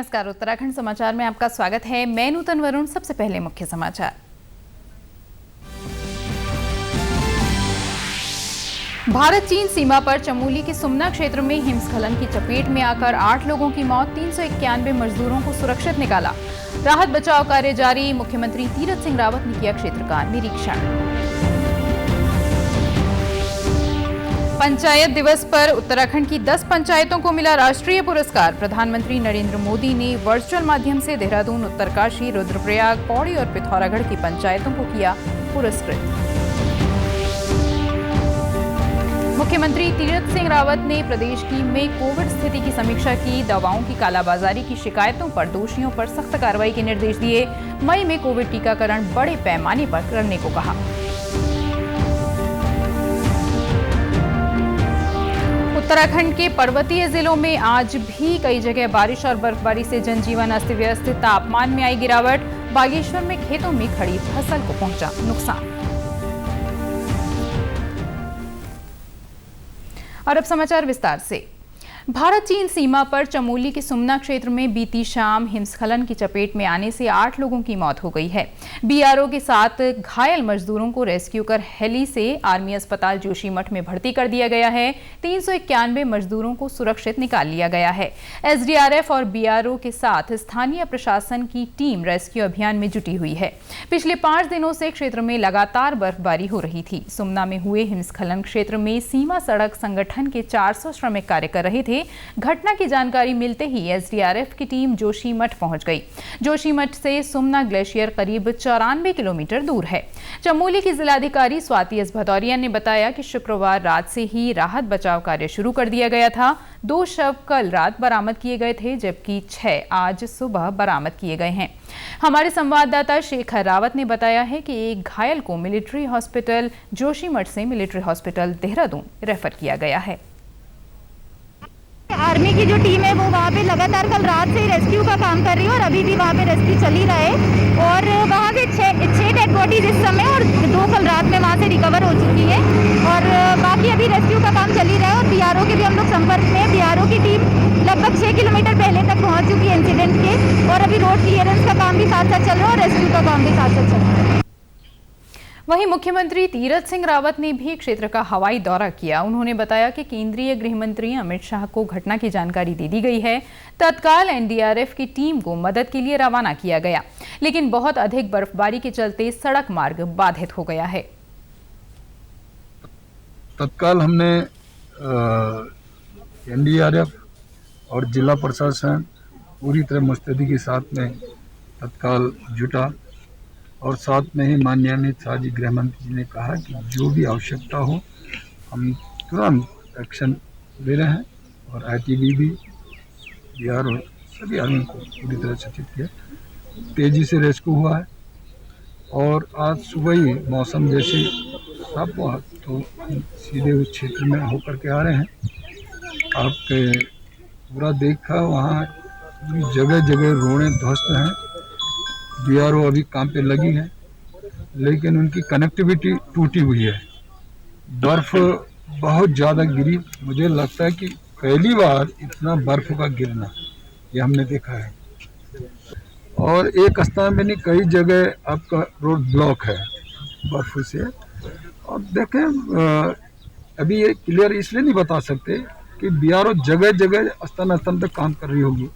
नमस्कार, उत्तराखंड समाचार में आपका स्वागत है। मैं नूतन वरुण। सबसे पहले मुख्य समाचार। भारत चीन सीमा पर चमोली के सुमना क्षेत्र में हिमस्खलन की चपेट में आकर 8 लोगों की मौत, 391 मजदूरों को सुरक्षित निकाला। राहत बचाव कार्य जारी। मुख्यमंत्री तीरथ सिंह रावत ने किया क्षेत्र का निरीक्षण। पंचायत दिवस पर उत्तराखंड की 10 पंचायतों को मिला राष्ट्रीय पुरस्कार। प्रधानमंत्री नरेंद्र मोदी ने वर्चुअल माध्यम से देहरादून, उत्तरकाशी, रुद्रप्रयाग, पौड़ी और पिथौरागढ़ की पंचायतों को किया पुरस्कृत। मुख्यमंत्री तीरथ सिंह रावत ने प्रदेश में कोविड स्थिति की समीक्षा की। दवाओं की कालाबाजारी की शिकायतों पर दोषियों पर सख्त कार्रवाई के निर्देश दिए। मई में कोविड टीकाकरण बड़े पैमाने पर करने को कहा। उत्तराखंड के पर्वतीय जिलों में आज भी कई जगह बारिश और बर्फबारी से जनजीवन अस्त व्यस्त। तापमान में आई गिरावट। बागेश्वर में खेतों में खड़ी फसल को पहुंचा नुकसान। और अब समाचार विस्तार से। भारत चीन सीमा पर चमोली के सुमना क्षेत्र में बीती शाम हिमस्खलन की चपेट में आने से 8 लोगों की मौत हो गई है। बीआरओ के साथ घायल मजदूरों को रेस्क्यू कर हेली से आर्मी अस्पताल जोशीमठ में भर्ती कर दिया गया है। 391 मजदूरों को सुरक्षित निकाल लिया गया है। एसडीआरएफ और बीआरओ के साथ स्थानीय प्रशासन की टीम रेस्क्यू अभियान में जुटी हुई है। पिछले 5 दिनों से क्षेत्र में लगातार बर्फबारी हो रही थी। सुमना में हुए हिमस्खलन क्षेत्र में सीमा सड़क संगठन के 400 श्रमिक कार्य कर रहे थे। घटना की जानकारी मिलते ही एसडीआरएफ की टीम जोशीमठ पहुंच गई। जोशीमठ से सुमना ग्लेशियर करीब 94 किलोमीटर दूर है। चमोली की जिलाधिकारी स्वाति एस भदौरिया ने बताया कि शुक्रवार रात से ही राहत बचाव कार्य शुरू कर दिया गया था। 2 शव कल रात बरामद किए गए थे, जबकि 6 आज सुबह बरामद किए गए हैं। हमारे संवाददाता शेखर रावत ने बताया है कि एक घायल को मिलिट्री हॉस्पिटल जोशीमठ से मिलिट्री हॉस्पिटल देहरादून रेफर किया गया है। आर्मी की जो टीम है वो वहाँ पे लगातार कल रात से रेस्क्यू का काम कर रही है और अभी भी वहाँ पे रेस्क्यू चल ही रहा है। और वहाँ से 6 डेड बॉडीज इस समय और 2 कल रात में वहाँ से रिकवर हो चुकी है और बाकी अभी रेस्क्यू का काम चल ही रहा है। और बीआरओ के भी हम लोग संपर्क में। बीआरओ की टीम लगभग 6 किलोमीटर पहले तक पहुँच चुकी है इंसिडेंट के और अभी रोड क्लियरेंस का काम भी साथ साथ चल रहा है और रेस्क्यू का काम भी साथ साथ चल रहा है। वहीं मुख्यमंत्री तीरथ सिंह रावत ने भी क्षेत्र का हवाई दौरा किया। उन्होंने बताया कि केंद्रीय गृह मंत्री अमित शाह को घटना की जानकारी दे दी गई है। तत्काल एनडीआरएफ की टीम को मदद के लिए रवाना किया गया, लेकिन बहुत अधिक बर्फबारी के चलते सड़क मार्ग बाधित हो गया है। तत्काल हमने एनडीआरएफ और जिला प्रशासन पूरी तरह मुस्तैदी के साथ में तत्काल जुटा और साथ में ही माननीय शाह जी गृह मंत्री जी ने कहा कि जो भी आवश्यकता हो हम तुरंत एक्शन ले रहे हैं। और आईटीबीपी, बीआरओ सभी आर्मी को पूरी तरह सचेत किया। तेजी से रेस्क्यू हुआ है और आज सुबह ही मौसम जैसे साफ हुआ तो हम सीधे उस क्षेत्र में होकर के आ रहे हैं। आपके पूरा देखा वहाँ जगह जगह रोड़ें ध्वस्त हैं। बीआरओ अभी काम पे लगी है, लेकिन उनकी कनेक्टिविटी टूटी हुई है। बर्फ बहुत ज़्यादा गिरी। मुझे लगता है कि पहली बार इतना बर्फ का गिरना ये हमने देखा है। और एक स्थान में नहीं, कई जगह आपका रोड ब्लॉक है बर्फ से। और देखें, अभी ये क्लियर इसलिए नहीं बता सकते कि बीआरओ जगह जगह स्थान स्थान तक काम कर रही होगी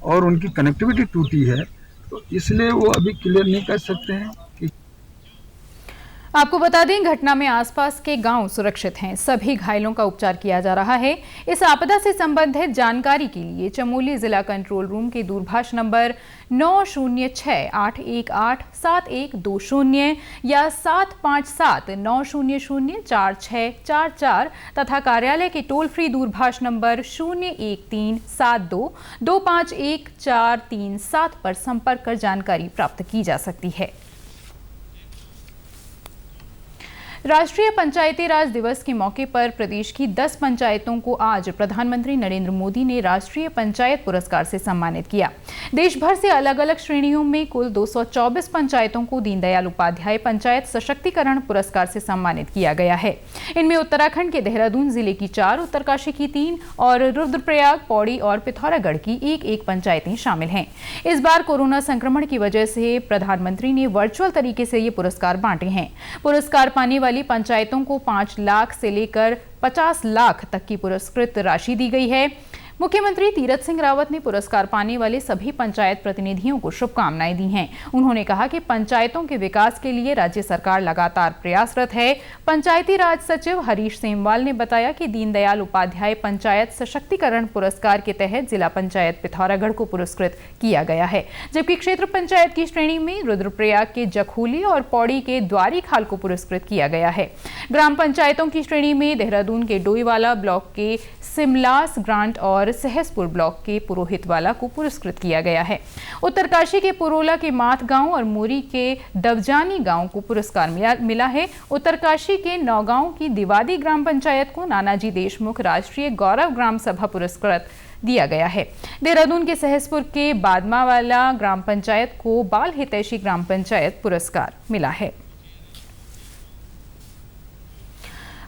और उनकी कनेक्टिविटी टूटी है, तो इसलिए वो अभी क्लियर नहीं कर सकते हैं कि। आपको बता दें, घटना में आसपास के गांव सुरक्षित हैं। सभी घायलों का उपचार किया जा रहा है। इस आपदा से संबंधित जानकारी के लिए चमोली जिला कंट्रोल रूम के दूरभाष नंबर 9068187120 या 7579004644 तथा कार्यालय के टोल फ्री दूरभाष नंबर 0137225147 पर संपर्क कर जानकारी प्राप्त की जा सकती है। राष्ट्रीय पंचायती राज दिवस के मौके पर प्रदेश की 10 पंचायतों को आज प्रधानमंत्री नरेंद्र मोदी ने राष्ट्रीय पंचायत पुरस्कार से सम्मानित किया। देश भर से अलग अलग श्रेणियों में कुल 224 पंचायतों को दीनदयाल उपाध्याय पंचायत सशक्तिकरण पुरस्कार से सम्मानित किया गया है। इनमें उत्तराखंड के देहरादून जिले की 4, उत्तरकाशी की 3 और रुद्रप्रयाग, पौड़ी और पिथौरागढ़ की एक पंचायतें शामिल हैं। इस बार कोरोना संक्रमण की वजह से प्रधानमंत्री ने वर्चुअल तरीके से ये पुरस्कार बांटे हैं। पुरस्कार पाने वाली पंचायतों को 5 लाख से लेकर 50 लाख तक की पुरस्कृत राशि दी गई है। मुख्यमंत्री तीरथ सिंह रावत ने पुरस्कार पाने वाले सभी पंचायत प्रतिनिधियों को शुभकामनाएं दी हैं। उन्होंने कहा कि पंचायतों के विकास के लिए राज्य सरकार लगातार प्रयासरत है। पंचायती राज सचिव हरीश सेमवाल ने बताया कि दीनदयाल उपाध्याय पंचायत सशक्तिकरण पुरस्कार के तहत जिला पंचायत पिथौरागढ़ को पुरस्कृत किया गया है, जबकि क्षेत्र पंचायत की श्रेणी में रुद्रप्रयाग के जखोली और पौड़ी के द्वारीखाल को पुरस्कृत किया गया है। ग्राम पंचायतों की श्रेणी में देहरादून के डोईवाला ब्लॉक के सिमलास ग्रांट और सहसपुर ब्लॉक के पुरोहितवाला को पुरस्कृत किया गया है। उत्तरकाशी के पुरोला के माथ गांव और मोरी के दवजानी गांव को पुरस्कार मिला है। उत्तरकाशी के नौगांव की दिवादी ग्राम पंचायत को नानाजी देशमुख राष्ट्रीय गौरव ग्राम सभा पुरस्कृत दिया गया है। देहरादून के सहसपुर के बादमावाला ग्राम पंचायत को बाल हितैषी ग्राम पंचायत पुरस्कार मिला है।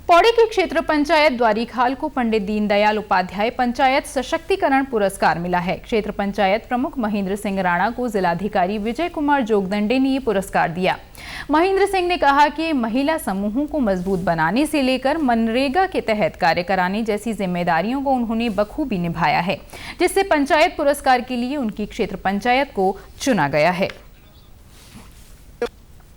पौड़ी की क्षेत्र पंचायत द्वारीखाल को पंडित दीनदयाल उपाध्याय पंचायत सशक्तिकरण पुरस्कार मिला है। क्षेत्र पंचायत प्रमुख महेंद्र सिंह राणा को जिलाधिकारी विजय कुमार जोगदंडे ने ये पुरस्कार दिया। महेंद्र सिंह ने कहा कि महिला समूहों को मजबूत बनाने से लेकर मनरेगा के तहत कार्य कराने जैसी जिम्मेदारियों को उन्होंने बखूबी निभाया है, जिससे पंचायत पुरस्कार के लिए उनकी क्षेत्र पंचायत को चुना गया है।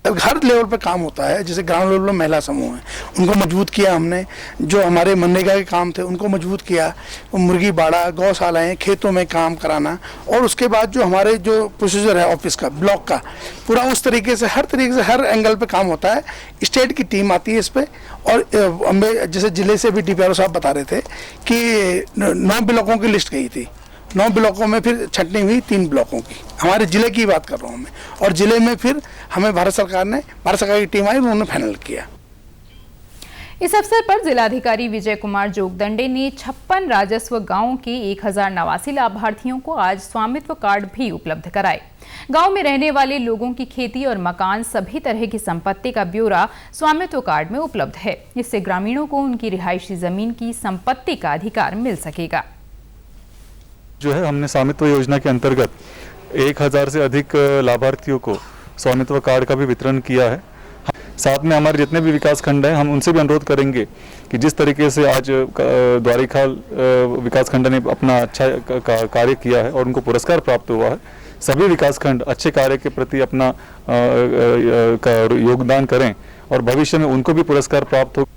हर लेवल पे काम होता है। जैसे ग्राउंड लेवल में महिला समूह है, उनको मजबूत किया हमने। जो हमारे मनरेगा के काम थे उनको मजबूत किया। मुर्गी बाड़ा, गौशालाएं, खेतों में काम कराना, और उसके बाद जो हमारे जो प्रोसीजर है ऑफिस का, ब्लॉक का, पूरा उस तरीके से हर एंगल पे काम होता है। स्टेट की टीम आती है इस पे, और हमें जैसे जिले से भी DPRO साहब बता रहे थे कि 9 ब्लॉकों की लिस्ट गई थी। 9 ब्लॉकों में फिर छंटनी हुई 3 ब्लॉकों की। हमारे जिले की बात कर रहा हूँ मैं, और जिले में फिर हमें भारत सरकार की टीम आई, उन्होंने फाइनल किया। इस अवसर पर जिलाधिकारी विजय कुमार जोगदंडे ने 56 राजस्व गांवों के 1089 लाभार्थियों को आज स्वामित्व कार्ड भी उपलब्ध कराए। गांव में रहने वाले लोगों की खेती और मकान, सभी तरह की संपत्ति का ब्यौरा स्वामित्व कार्ड में उपलब्ध है। इससे ग्रामीणों को उनकी रिहायशी जमीन की संपत्ति का अधिकार मिल सकेगा। जो है, हमने स्वामित्व योजना के अंतर्गत 1000 से अधिक लाभार्थियों को स्वामित्व कार्ड का भी वितरण किया है। साथ में हमारे जितने भी विकास खंड हैं, हम उनसे भी अनुरोध करेंगे कि जिस तरीके से आज द्वारीखाल विकास खंड ने अपना अच्छा कार्य किया है और उनको पुरस्कार प्राप्त हुआ है, सभी विकास खंड अच्छे कार्य के प्रति अपना योगदान करें और भविष्य में उनको भी पुरस्कार प्राप्त हो।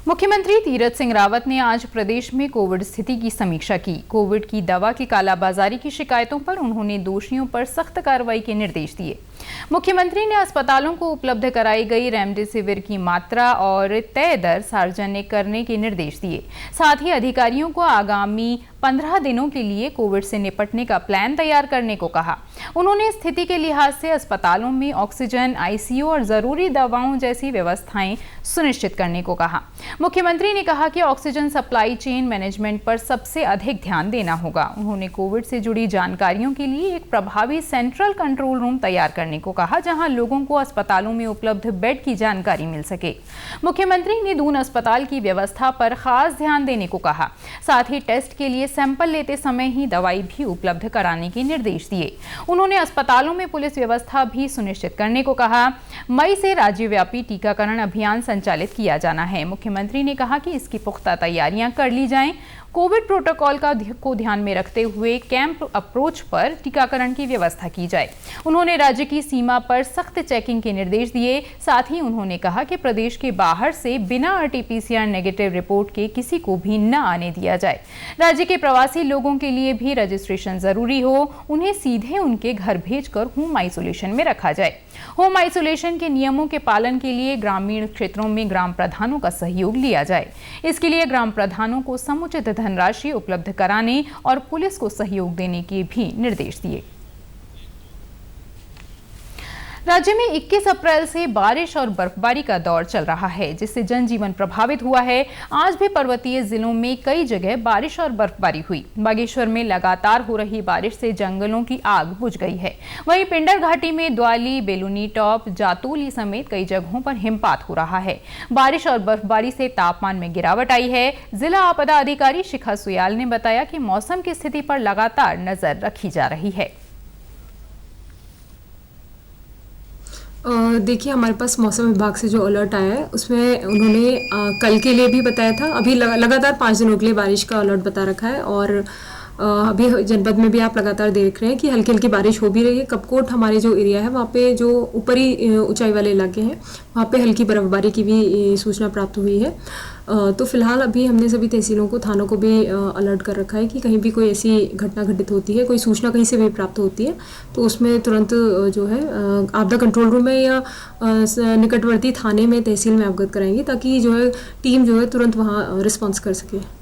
मुख्यमंत्री तीरथ सिंह रावत ने आज प्रदेश में कोविड स्थिति की समीक्षा की। कोविड की दवा की कालाबाजारी की शिकायतों पर उन्होंने दोषियों पर सख्त कार्रवाई के निर्देश दिए। मुख्यमंत्री ने अस्पतालों को उपलब्ध कराई गई रेमडेसिविर की मात्रा और तय दर सार्वजनिक करने के निर्देश दिए। साथ ही अधिकारियों को आगामी 15 दिनों के लिए कोविड से निपटने का प्लान तैयार करने को कहा। उन्होंने स्थिति के लिहाज से अस्पतालों में ऑक्सीजन, ICU और जरूरी दवाओं जैसी व्यवस्थाएं सुनिश्चित करने को कहा। मुख्यमंत्री ने कहा कि ऑक्सीजन सप्लाई चेन मैनेजमेंट पर सबसे अधिक ध्यान देना होगा। उन्होंने कोविड से जुड़ी जानकारियों के लिए एक प्रभावी सेंट्रल कंट्रोल रूम तैयार करने को कहा, जहां लोगों को अस्पतालों में उपलब्ध बेड की जानकारी मिल सके। मुख्यमंत्री ने दून अस्पताल की व्यवस्था पर खास ध्यान देने को कहा। साथ ही टेस्ट के लिए सैंपल लेते समय ही दवाई भी उपलब्ध कराने के निर्देश दिए। उन्होंने अस्पतालों में पुलिस व्यवस्था भी सुनिश्चित करने को कहा। मई से राज्यव्यापी टीकाकरण अभियान संचालित किया जाना है। मुख्यमंत्री ने कहा कि इसकी पुख्ता तैयारियां कर ली जाएं। कोविड प्रोटोकॉल को ध्यान में रखते हुए कैंप अप्रोच पर टीकाकरण की व्यवस्था की जाए। उन्होंने राज्य की सीमा पर सख्त चेकिंग के निर्देश दिए। साथ ही उन्होंने कहा कि प्रदेश के बाहर से बिना RT-PCR नेगेटिव रिपोर्ट के किसी को भी न आने दिया जाए। राज्य के प्रवासी लोगों के लिए भी रजिस्ट्रेशन जरूरी हो। उन्हें सीधे उनके घर भेजकर होम आइसोलेशन में रखा जाए। होम आइसोलेशन के नियमों के पालन के लिए ग्रामीण क्षेत्रों में ग्राम प्रधानों का सहयोग लिया जाए। इसके लिए ग्राम प्रधानों को समुचित धनराशि उपलब्ध कराने और पुलिस को सहयोग देने के भी निर्देश दिए। राज्य में 21 अप्रैल से बारिश और बर्फबारी का दौर चल रहा है, जिससे जनजीवन प्रभावित हुआ है। आज भी पर्वतीय जिलों में कई जगह बारिश और बर्फबारी हुई। बागेश्वर में लगातार हो रही बारिश से जंगलों की आग बुझ गई है। वहीं पिंडर घाटी में द्वाली, बेलूनी टॉप, जातोली समेत कई जगहों पर हिमपात हो रहा है। बारिश और बर्फबारी से तापमान में गिरावट आई है। जिला आपदा अधिकारी शिखा सुयाल ने बताया कि मौसम की स्थिति पर लगातार नजर रखी जा रही है। देखिए, हमारे पास मौसम विभाग से जो अलर्ट आया है उसमें उन्होंने कल के लिए भी बताया था। अभी लगातार 5 दिनों के लिए बारिश का अलर्ट बता रखा है और अभी जनपद में भी आप लगातार देख रहे हैं कि हल्की हल्की बारिश हो भी रही है। कपकोट हमारे जो एरिया है वहाँ पे जो ऊपरी ऊंचाई वाले इलाके हैं वहाँ पे हल्की बर्फबारी की भी सूचना प्राप्त हुई है। तो फिलहाल अभी हमने सभी तहसीलों को, थानों को भी अलर्ट कर रखा है कि कहीं भी कोई ऐसी घटना घटित होती है, कोई सूचना कहीं से भी प्राप्त होती है तो उसमें तुरंत जो है आपदा कंट्रोल रूम में या निकटवर्ती थाने में, तहसील में अवगत कराएंगे ताकि जो है टीम जो है तुरंत वहाँ रिस्पॉन्स कर सके।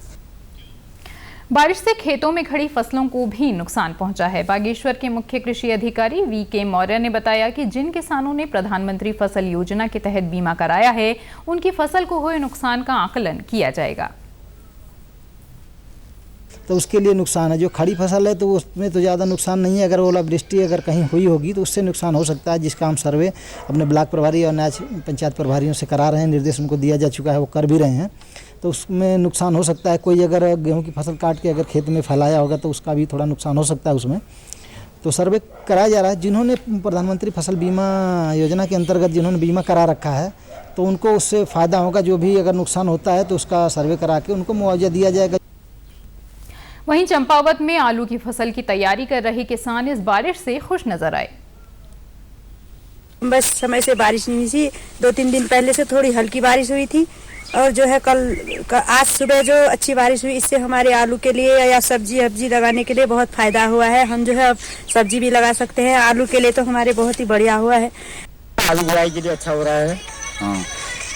बारिश से खेतों में खड़ी फसलों को भी नुकसान पहुंचा है। बागेश्वर के मुख्य कृषि अधिकारी वी.के. मौर्य ने बताया कि जिन किसानों ने प्रधानमंत्री फसल योजना के तहत बीमा कराया है, उनकी फसल को हुए नुकसान का आकलन किया जाएगा। तो उसके लिए नुकसान है। जो खड़ी फसल है तो उसमें तो ज़्यादा नुकसान नहीं है। अगर ओलावृष्टि अगर कहीं हुई होगी तो उससे नुकसान हो सकता है, जिसका हम सर्वे अपने ब्लॉक प्रभारी और न्याय पंचायत प्रभारियों से करा रहे हैं। निर्देश उनको दिया जा चुका है, वो कर भी रहे हैं। तो उसमें नुकसान हो सकता है। कोई अगर गेहूं की फसल काट के अगर खेत में फैलाया होगा तो उसका भी थोड़ा नुकसान हो सकता है उसमें। तो सर्वे कराया जा रहा है। जिन्होंने प्रधानमंत्री फसल बीमा योजना के अंतर्गत जिन्होंने बीमा करा रखा है तो उनको उससे फ़ायदा होगा। जो भी अगर नुकसान होता है तो उसका सर्वे करा के उनको मुआवजा दिया जाएगा। वहीं चंपावत में आलू की फसल की तैयारी कर रहे किसान इस बारिश से खुश नजर आए। बस समय से बारिश नहीं थी, 2-3 दिन पहले से थोड़ी हल्की बारिश हुई थी और जो है आज सुबह जो अच्छी बारिश हुई, इससे हमारे आलू के लिए या सब्जी लगाने के लिए बहुत फायदा हुआ है। हम जो है अब सब्जी भी लगा सकते हैं। आलू के लिए तो हमारे बहुत ही बढ़िया हुआ है। आलू बुआई के लिए अच्छा हो रहा है। हाँ,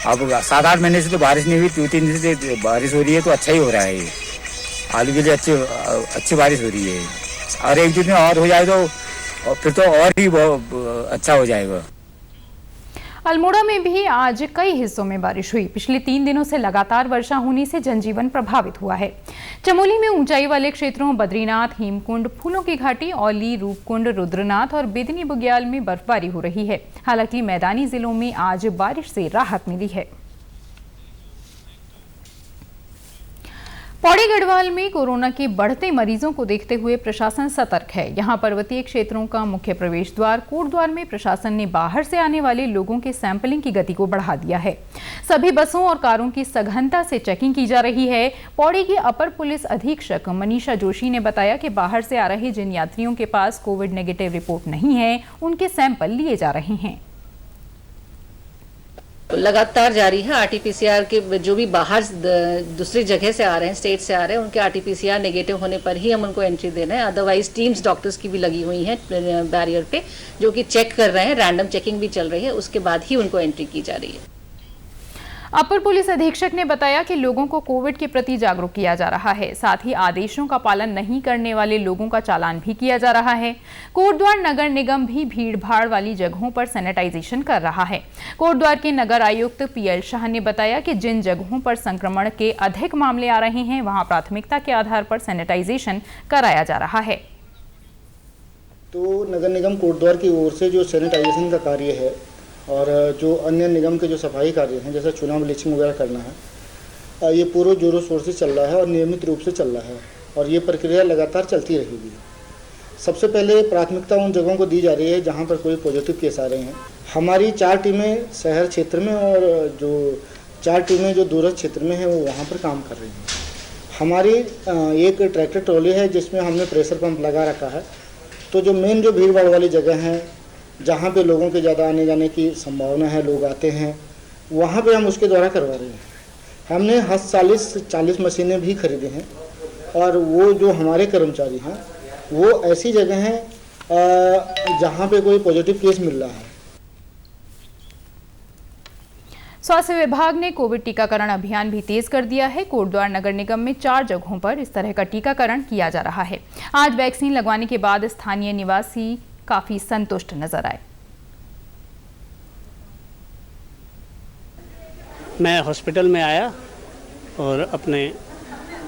अब 7-8 महीने से तो बारिश नहीं हुई, 2-3 दिन से बारिश हो रही है तो अच्छा ही हो रहा है। आलू के लिए अच्छी बारिश हो रही है और 1 दिन में और हो जाए तो फिर तो और ही अच्छा हो जाएगा। अल्मोड़ा में भी आज कई हिस्सों में बारिश हुई। पिछले 3 दिनों से लगातार वर्षा होने से जनजीवन प्रभावित हुआ है। चमोली में ऊंचाई वाले क्षेत्रों बद्रीनाथ, हेमकुंड, फूलों की घाटी, औली, रूपकुंड, रुद्रनाथ और बेदनी बुग्याल में बर्फबारी हो रही है। हालांकि मैदानी जिलों में आज बारिश से राहत मिली है। पौड़ी गढ़वाल में कोरोना के बढ़ते मरीजों को देखते हुए प्रशासन सतर्क है। यहां पर्वतीय क्षेत्रों का मुख्य प्रवेश द्वार कोटद्वार में प्रशासन ने बाहर से आने वाले लोगों के सैंपलिंग की गति को बढ़ा दिया है। सभी बसों और कारों की सघनता से चेकिंग की जा रही है। पौड़ी की अपर पुलिस अधीक्षक मनीषा जोशी ने बताया कि बाहर से आ रहे जिन यात्रियों के पास कोविड नेगेटिव रिपोर्ट नहीं है, उनके सैंपल लिए जा रहे हैं। लगातार जारी है। आरटीपीसीआर के जो भी बाहर दूसरी जगह से आ रहे हैं, स्टेट से आ रहे हैं, उनके आरटीपीसीआर नेगेटिव होने पर ही हम उनको एंट्री दे रहे हैं। अदरवाइज टीम्स डॉक्टर्स की भी लगी हुई हैं बैरियर पे, जो कि चेक कर रहे हैं। रैंडम चेकिंग भी चल रही है, उसके बाद ही उनको एंट्री की जा रही है। अपर पुलिस अधीक्षक ने बताया कि लोगों को कोविड के प्रति जागरूक किया जा रहा है। साथ ही आदेशों का पालन नहीं करने वाले लोगों का चालान भी किया जा रहा है। कोटद्वार नगर निगम भी भीड़-भाड़ वाली जगहों पर सैनिटाइजेशन कर रहा है। कोटद्वार के नगर आयुक्त पीएल शाह ने बताया कि जिन जगहों पर संक्रमण के अधिक मामले आ रहे हैं, वहां प्राथमिकता के आधार पर सैनिटाइजेशन कराया जा रहा है। तो नगर निगम कोटद्वार की ओर से जो सैनिटाइजेशन का कार्य है और जो अन्य निगम के जो सफाई कार्य हैं, जैसे चूना ब्लीचिंग वगैरह करना है, ये पूरे जोरों शोर से चल रहा है और नियमित रूप से चल रहा है और ये प्रक्रिया लगातार चलती रहेगी। सबसे पहले प्राथमिकता उन जगहों को दी जा रही है जहाँ पर कोई पॉजिटिव केस आ रहे हैं। हमारी 4 टीमें शहर क्षेत्र में और जो 4 टीमें जो दूरस्थ क्षेत्र में हैं वो वहाँ पर काम कर रही हैं। हमारी एक ट्रैक्टर ट्रॉली है जिसमें हमने प्रेशर पंप लगा रखा है। तो जो मेन जो भीड़ भाड़ वाली जगह हैं, जहाँ पे लोगों के ज़्यादा आने जाने की संभावना है, लोग आते हैं, वहाँ पे हम उसके द्वारा करवा रहे हैं। हमने 40 मशीनें भी खरीदी हैं और वो जो हमारे कर्मचारी हैं वो ऐसी जगह हैं जहाँ पे कोई पॉजिटिव केस मिल रहा है। स्वास्थ्य विभाग ने कोविड टीकाकरण अभियान भी तेज कर दिया है। कोटद्वार नगर निगम में 4 जगहों पर इस तरह का टीकाकरण किया जा रहा है। आज वैक्सीन लगवाने के बाद स्थानीय निवासी काफी संतुष्ट नजर आए। मैं हॉस्पिटल में आया और अपने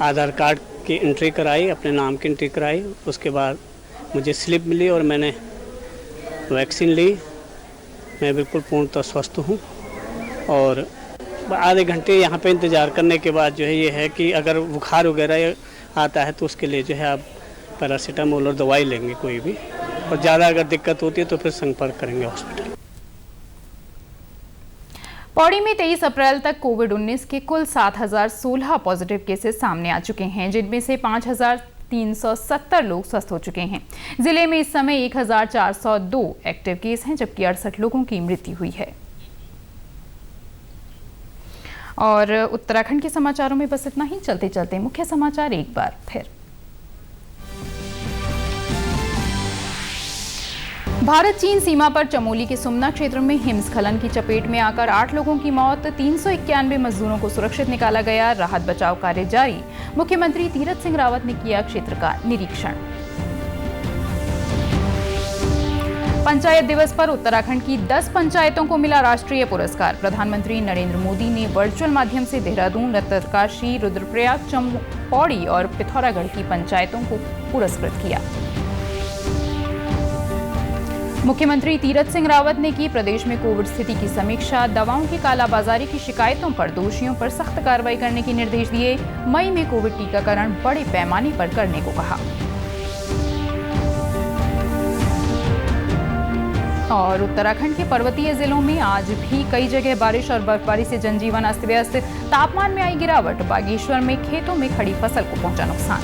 आधार कार्ड की एंट्री कराई, अपने नाम की एंट्री कराई। उसके बाद मुझे स्लिप मिली और मैंने वैक्सीन ली। मैं बिल्कुल पूर्णतः स्वस्थ हूँ और आधे घंटे यहाँ पे इंतज़ार करने के बाद जो है ये है कि अगर बुखार वगैरह आता है तो उसके लिए जो है आप पैरासीटामोल और दवाई लेंगे कोई भी, और ज़्यादा अगर दिक्कत होती है तो फिर संपर्क करेंगे हॉस्पिटल। पौड़ी में 23 अप्रैल तक कोविड-19 के कुल 7,016 पॉजिटिव केसेस सामने आ चुके हैं, जिनमें से 5,370 लोग स्वस्थ हो चुके हैं। जिले में इस समय 1,402 एक्टिव केस हैं, जबकि 68 लोगों की मृत्यु हुई है। और उत्तराखंड के समाचारों में बस इतना ही। चलते चलते मुख्य समाचार एक बार फिर। भारत चीन सीमा पर चमोली के सुमना क्षेत्र में हिमस्खलन की चपेट में आकर 8 लोगों की मौत, 391 मजदूरों को सुरक्षित निकाला गया। राहत बचाव कार्य जारी। मुख्यमंत्री तीरथ सिंह रावत ने किया क्षेत्र का निरीक्षण। पंचायत दिवस पर उत्तराखंड की 10 पंचायतों को मिला राष्ट्रीय पुरस्कार। प्रधानमंत्री नरेंद्र मोदी ने वर्चुअल माध्यम से देहरादून, उत्तरकाशी, रुद्रप्रयाग, पौड़ी और पिथौरागढ़ की पंचायतों को पुरस्कृत किया। मुख्यमंत्री तीरथ सिंह रावत ने की प्रदेश में कोविड स्थिति की समीक्षा। दवाओं की कालाबाजारी की शिकायतों पर दोषियों पर सख्त कार्रवाई करने के निर्देश दिए। मई में कोविड टीकाकरण बड़े पैमाने पर करने को कहा। और उत्तराखंड के पर्वतीय जिलों में आज भी कई जगह बारिश और बर्फबारी से जनजीवन अस्त व्यस्त। तापमान में आई गिरावट। बागेश्वर में खेतों में खड़ी फसल को पहुंचा नुकसान।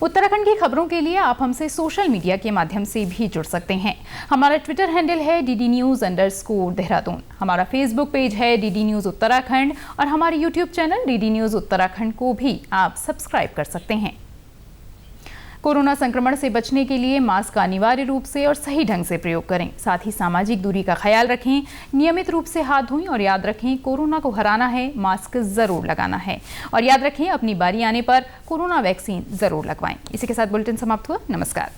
उत्तराखंड की खबरों के लिए आप हमसे सोशल मीडिया के माध्यम से भी जुड़ सकते हैं। हमारा ट्विटर हैंडल है DDNews_देहरादून। हमारा फेसबुक पेज है DD न्यूज़ उत्तराखंड और हमारे YouTube channel DD news Uttarakhand को भी आप सब्सक्राइब कर सकते हैं। कोरोना संक्रमण से बचने के लिए मास्क का अनिवार्य रूप से और सही ढंग से प्रयोग करें। साथ ही सामाजिक दूरी का ख्याल रखें, नियमित रूप से हाथ धोएं और याद रखें, कोरोना को हराना है, मास्क जरूर लगाना है। और याद रखें, अपनी बारी आने पर कोरोना वैक्सीन जरूर लगवाएं। इसी के साथ बुलेटिन समाप्त हुआ। नमस्कार।